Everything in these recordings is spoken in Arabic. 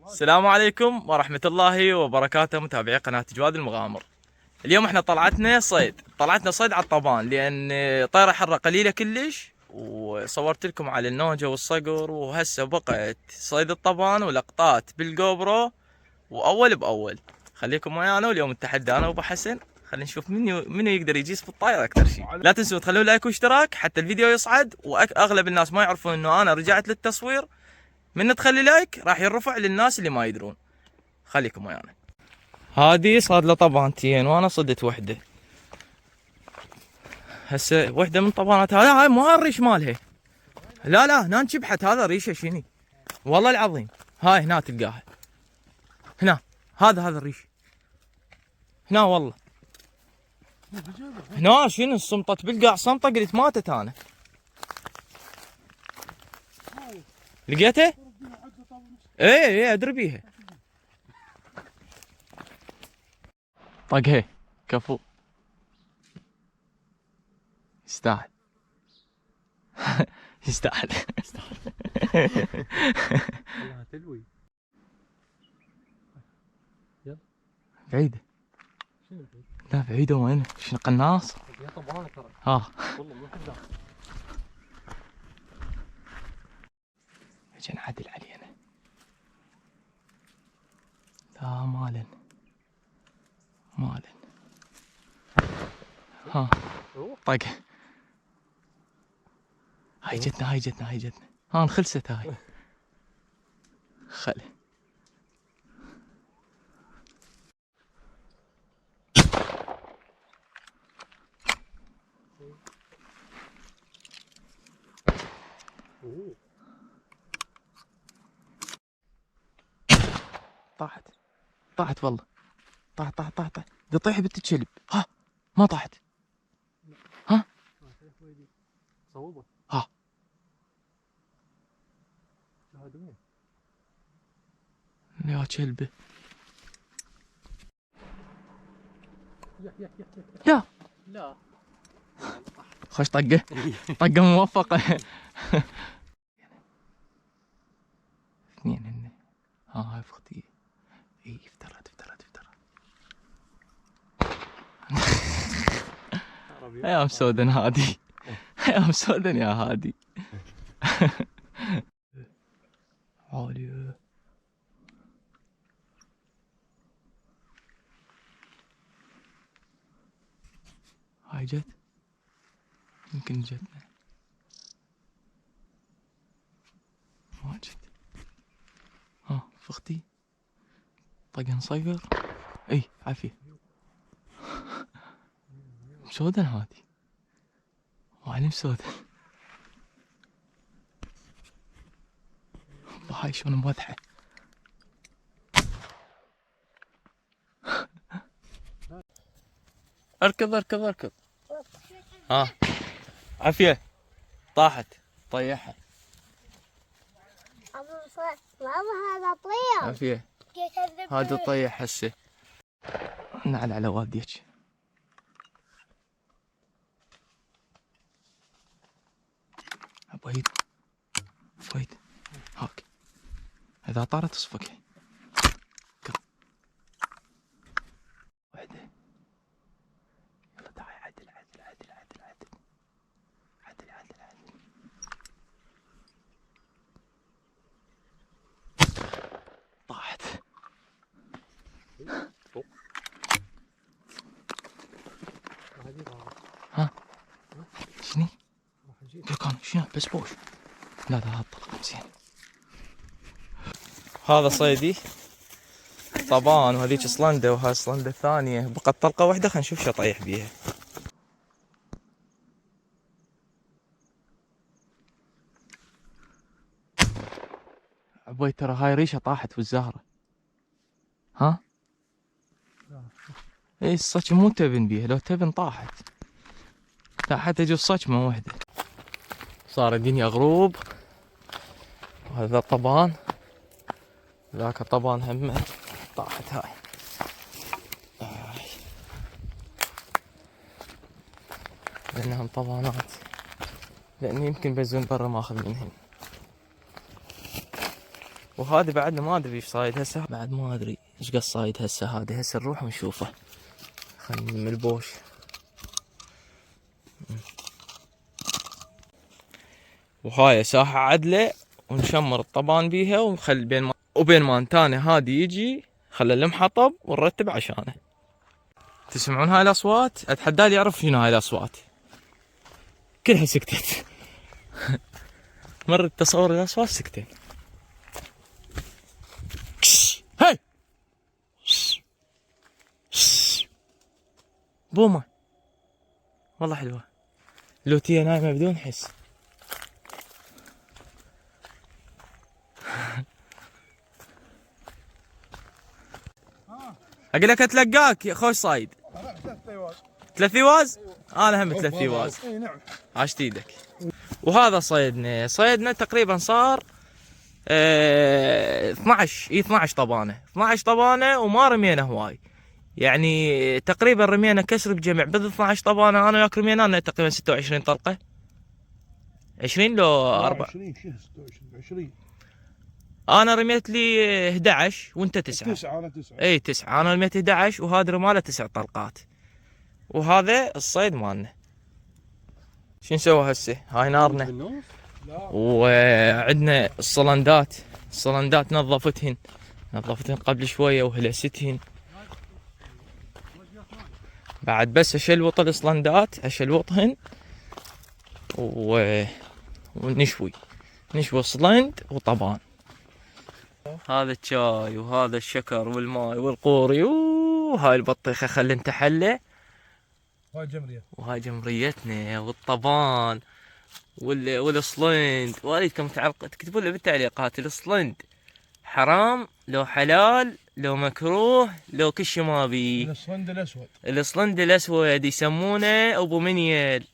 السلام عليكم ورحمة الله وبركاته متابعي قناة جواد المغامر. اليوم احنا طلعتنا صيد على الطبان، لان طيرة حرة قليلة كلش، وصورت لكم على النوجة والصقر، وهسه بقت صيد الطبان ولقطات بالجوبرو واول باول. خليكم ويانا، واليوم التحدي انا وابو حسن، خلينا نشوف منو يقدر يجيس في الطايرة اكثر شيء. لا تنسوا تخلون لايك واشتراك حتى الفيديو يصعد، واغلب الناس ما يعرفون انه انا رجعت للتصوير. من تخلي لايك راح يرفع للناس اللي ما يدرون. خليكم ويانا. هذه صاد له طبانتين وانا صدت وحده. هسه وحده من طبانات هذا، هاي مو الريش مالها. لا هنا انشبحت، هذا ريشه شني والله العظيم. هاي هنا تلقاها، هنا هذا الريش هنا والله. هنا شنو صمطت بالقاع صمطه، قلت ماتت انا. لقيتها؟ ايه ادري بيها. طقها كفو، يستاهل. يستاهل. خلها تلوي. يلا بعيدة. شنو بعيد؟ لا بعيدة وين؟ شنو قناص؟ يا طبعا ترى. ها والله مو حدا. اجي نعدل علينا. لا مالن. ها طق. هاي جتنا. ها انخلست هاي. خل طاحت والله. طاحت. بدي تطيح بنت الكلب. ها ما طاحت. ها صوبه. ها هذا وين؟ يا كلبه. يا يا لا خوش طقه. طقه موفقه. اثنين هن. هاي اختي. اي افترت. ايام سودن هادي. ايام سودن يا هادي. عالية. هاي جت، يمكن جتنا ما جت. ها فختي طقن صقر. اي عافية. مسودن هادي، وعلي مسودن. هاي شلون موضحة. اركض. ها عافية. طاحت طيحها. ماما هذا طير. عافية. هذا طيح هسه. نعل على والديك. فويد هاك. اذا طارت تصفقها. وحده. يلا تعال عدل. طاحت. ها شني؟ كان شنو بس بوش. لا هالطلقة زين. هذا صيدي طبان، وهذيك صلندة، وهاي صلندة ثانية. بقت طلقة واحدة، خلينا نشوف شو طيح بيها. عبوي ترى هاي ريشة طاحت والزهرة. ها؟ اي الصج مو تبن بيها، لو تبن طاحت. لا حتى جو صجمة واحدة. صار الدنيا غروب. وهذا طبان، ذاك طبان همه طاحت هاي. لأنهم طبانات، لأن يمكن بزون برا ماخذ منهن. وهذا بعدنا ما ادري ايش صايد هسه، بعد ما ادري ايش قد صايد هسه. هذا هسه نروح ونشوفه. خلينا من البوش. وهاي ساحة عدلة ونشمر الطبان بيها ونخلي بين ما انتاني هادي يجي خلى المحطب ونرتب عشانه. تسمعون هاي الاصوات؟ اتحدى لي يعرف شنو هاي الاصوات. كلها سكتت. مرة تصور الاصوات سكتت. هاي بومة والله حلوة. لوتية نايمة بدون حس. اقول لك اتلقاك يا خوش صايد. 3 ايواز. انا هم 3 ايواز. اي نعم. عاشت ايدك. وهذا صيدنا تقريبا صار 12 طبانه. 12 طبانه وما رمينا هواي. يعني تقريبا رمينا كسر بجمع بال 12 طبانه. انا وياك رمينا تقريبا 26 طلقه. 20 لو 4. 20. انا رميت لي 11 وانت 9. 9 انا 9. اي 9. انا رميت 11 وهذا رماله 9 طلقات. وهذا الصيد مالنا. شو نسوي هسه؟ هاي نارنا. وعندنا الصلندات. الصلندات نظفتهن قبل شويه وهلستهن. بعد بس اشلوط الصلندات اشلوطهن ونشوي الصلند وطبان. هذا الشاي وهذا الشكر والماي والقوري. وهاي البطيخه خلي انت حله. وهاي جمريتنا والطبان والصلند. والدكم تكتبوا لي بالتعليقات الصلند حرام لو حلال لو مكروه لو كل شي ما بي. الصلند الاسود يسمونه ابو منيل.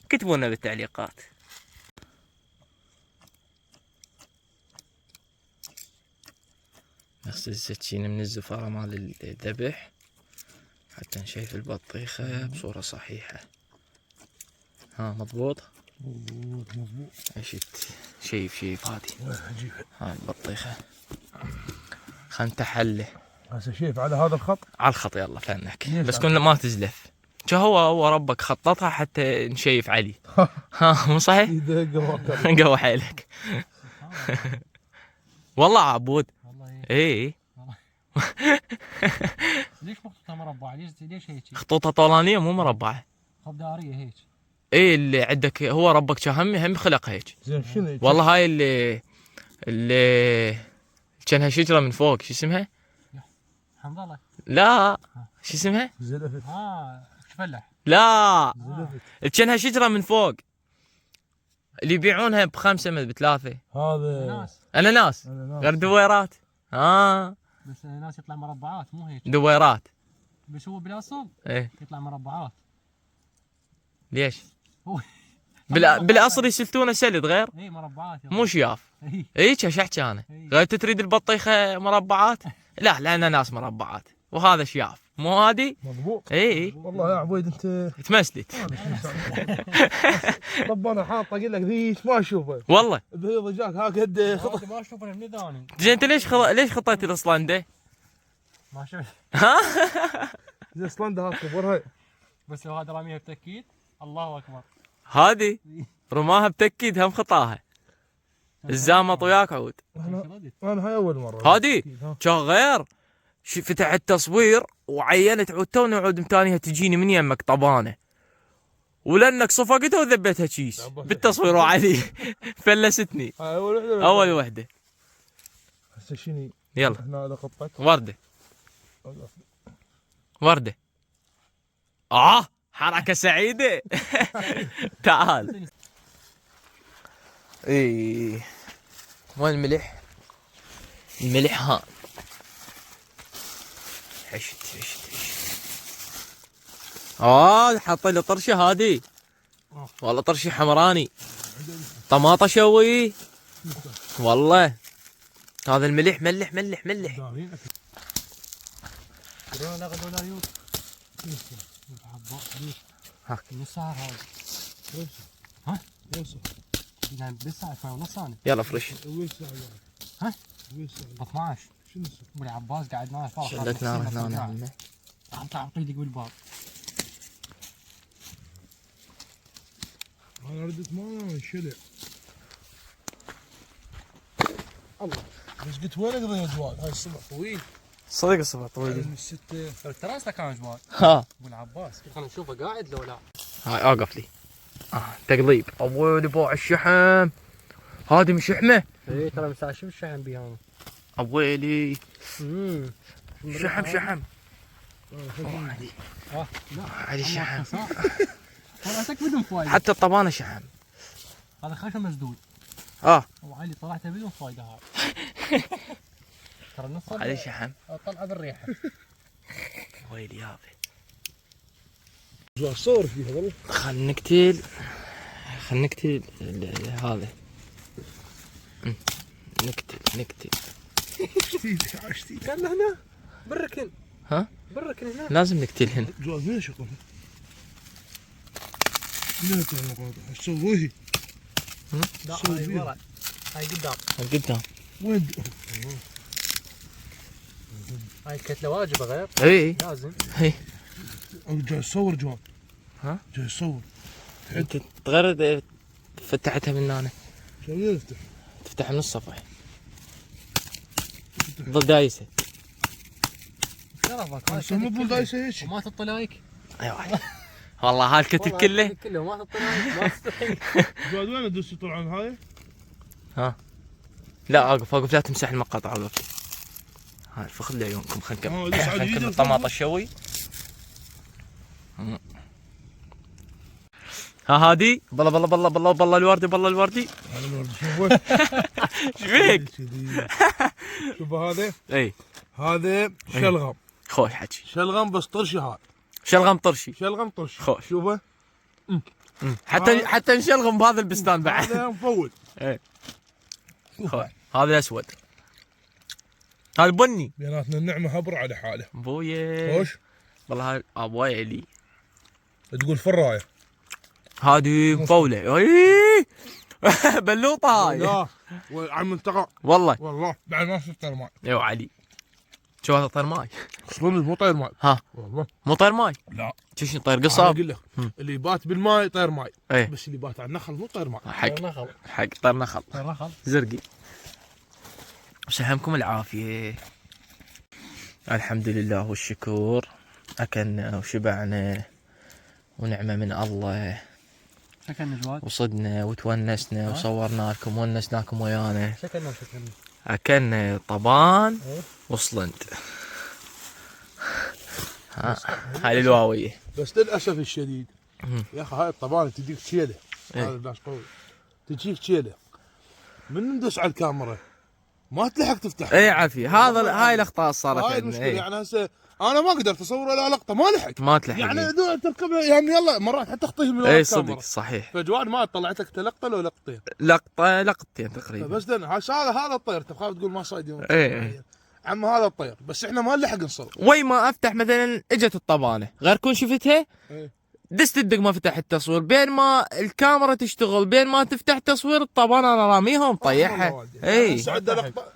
كتبوا لنا بالتعليقات. نغسل السكينة من الزفارة مال الذبح حتى نشيف البطيخة بصورة صحيحة. ها مضبوط؟ مضبوط. شيف هذه. هاي البطيخة. خلنا نتحله. هسه شيف على هذا الخط؟ على الخط يلا فنك. بس كنا ما تزلف. هو ربك خططها حتى نشيف عليه. ها مو صحيح؟ قوى حيلك. والله عبود. اي ليش خطوطها مربعة؟ ليش هيك؟ خطوطها طولانية مو مربعة. خط دائرية هيك. اي اللي عندك هو ربك هم خلق هيك. زين شنو؟ والله هاي اللي كانها شجرة من فوق شو اسمها؟ حنظلة. لا شو اسمها؟ زلفت. فلح. لا كانها شجرة من فوق اللي يبيعونها ب5 ب3. هذا اناناس. غير دويرات. بس الاناناس يطلع مربعات مو هيك. دويرات. بس هو بالاصل ايه يطلع مربعات. ليش؟ هو بالاصل يسلتونه سلد غير. اي مربعات مو شياف. اي ايش احكي انا؟ غير تريد البطيخه مربعات؟ لا الاناناس مربعات وهذا شياف مو هادي؟ مضبوط. اي والله يا عبيد انت تمسلت. طب انا حاطه اقول لك ذيك ما اشوفه والله البيض جاك هكذا خطط ما اشوفه من ثاني. زين انت ليش خطيت الاسلنده؟ ما شفت. ها زين اسلنده هاك كبر هاي. بس لو هذا راميها بتاكيد الله اكبر. هذه رماها بتاكيد هم خطاها. الزامط وياك عود. انا هاي اول مره. هذه كان غير. فتحت تصوير وعينت عود توني عود متانيها تجيني من يمك طبانه. ولانك صفقتها وذبيتها كيس بالتصوير وعلي. فلستني. اول وحده. هسه شنو؟ يلا هنا هذا قطعت ورده. حركه سعيده. تعال. اي وين الملح؟ الملح ها. حشت حط لي طرشه هادي. والله طرشه حمراني. طماطه شوي. والله هذا الملح ملح. هاك نص ساعة هذا. ها؟ يعني بس ساعة ونص ثانية. يلا فرش. ها؟ ب 12 شنو ابو العباس قاعد معي فرح شلت نار هنا. اطلع اعطيك بالباب. انا ردت ما انشلع. الله بس قلت وين اقضي جواد هاي الصبح طويل. صدق الصبح طويل. من 6 ترى اصلا كان جواد ها ابو العباس. خلينا نشوفه قاعد لو لا. هاي اوقف لي. تقليب. ابوي باع الشحم. هذه من شحمه. اي ترى مساء شوف الشحن بي انا. ابويلي امم شحم. لا هذه شحم. طلعتك بدون فايده. حتى الطبانه شحم. هذا خشم مسدود. اه وعلي طلعته بدون فايده هذا. ترى نص هذه شحم. طلعه بالريحه. ويلي هذا. جواد صور فيها والله. خلنا نقتل هذا. نقتل. عشتي كان هنا بالركن. ها؟ بالركن هنا. لازم نقتلهن. جواد وين شغلها؟ لا تعال ايش تسوي؟ لا سوي هاي فيها. ورا. هاي قدام. قدام. وين هاي كتله واجبه غير. اي لازم. جاي تصور جواد. ها؟ جاي تصور. انت تغير فتحتها من هنا. شو يفتح؟ تفتح من الصفح. ضل دايسه. شرفك. بس المفروض دايسه هيك. وما تطلايك. ايوه والله هالكتب كله. كله ما تطلايك ما تستحي. جواد وين ادوس طلعان هاي؟ لا اوقف لا تمسح المقاطع اوقف. هاي فخذ لي عيونكم خلينا نكمل. لسه خلينا عاد نكمل يجي طماطة الشوي. ها هادي بالله الوردي. انا الورد شوفه. ايش فيك؟ شوف هذا. اي هذا شلغم. خوش حكي. شلغم بس طرشي هاي. شلغم طرشي. شلغم طرشي. خوش. شوفه. حتى نشلغم بهذا البستان بعد. هذا مفول. خوش. هذا الاسود. هذا البني. بيناتنا النعمه هبر على حاله. ابويا. خوش. والله هاي ابوي علي. تقول فرايه. هذه مفولة. اي بلوطة هاي. لا على المنطقه والله بعد ما شفت طير ماي. يا علي. شو هذا طير ماي؟ اصلا مو طير ماي. ها والله مو طير ماي. لا شو طير انا قصاب؟ اقول لك اللي يبات بالماي طير ماي. ايه بس اللي بات على النخل مو طير ماي. حق طير نخل نخل. زرقي. وسلامكم العافية. الحمد لله والشكر. أكلنا وشبعنا ونعمة من الله. شكلنا جواد. وصدنا وتونسنا وصورنا لكم ونسناكم ويانا. شكلنا. أكلنا طبان وصلند. هاي الواوية. بس للاسف الشديد يا اخي هاي الطبانه تجيك شيله. إيه. هذا الناس قوي. تجيك شيله من ندوس على الكاميرا ما تلحق تفتح. اي عافية. هاي الأخطاء صارت هاي عندنا. المشكله. إيه. يعني هسه انا ما قدرت اصور ولا لقطه ما لحق. ما تلحق. يعني تركبها يعني يلا مرات حتى تخطيه من ورا اي الكاميرا. صدق صحيح. فجواد ما طلعت لك لقطه لو لقطتين. لقطتين تقريبا. بس هذا الطير تخاف تقول ما صايدين. ايه عم هذا الطير بس احنا ما نلحق نصور. وي ما افتح مثلا اجت الطبانه غير كون شفتها إيه. دست الدق ما فتح التصوير بين ما الكاميرا تشتغل بين ما تفتح تصوير الطبانه انا راميها ومطيحها. اي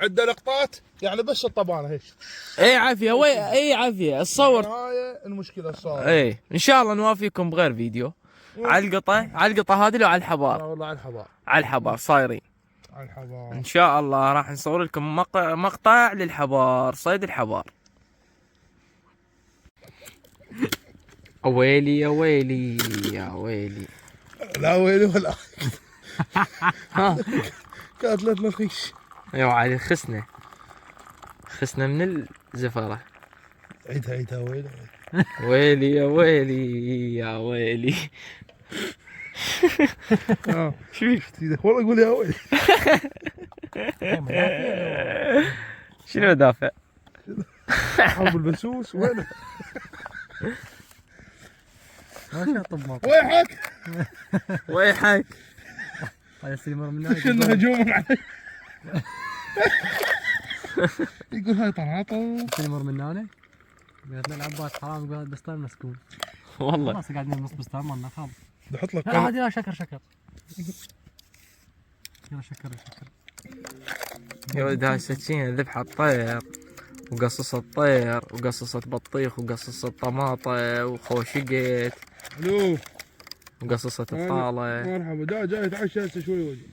عنده لقطات يعني بس الطبانه هيك. اي عافيه اي عافيه الصور. هاي المشكله صار. اي ان شاء الله نوافيكم بغير فيديو على القطه هذه لو على الحبار. والله على الحبار. على الحبار صايرين على الحبار. ان شاء الله راح نصور لكم مقطع للحبار صيد الحبار. ويلي يا ويلي يا ويلي. لا ويلي ولا ها كانت لنا الخيش. يا علي خسنا من الزفره. عيدها ويلي. ويلي يا ويلي يا ويلي. شو فيك؟ والله قول يا ويلي. شنو دافع؟ حرب البسوس وينه؟ ما طب ويحك هاي السلمر من هاي. شنو هجوم علي. يقول هاي طلعت السلمر من هنا. بيتنا العباس حرام يقول هذا بستان مسكون. والله خلاص قاعدين بنص بستان مالنا خالص. نحط لك لا عادي لا شكر. يلا شكر. يا ولد هاي السكينة ذبحة الطير وقصصة الطير وقصصة بطيخ وقصصة طماطة وخوشقت الو وقصصة الطالة. مرحبا، جاي اتعشى هسه شوي وجه.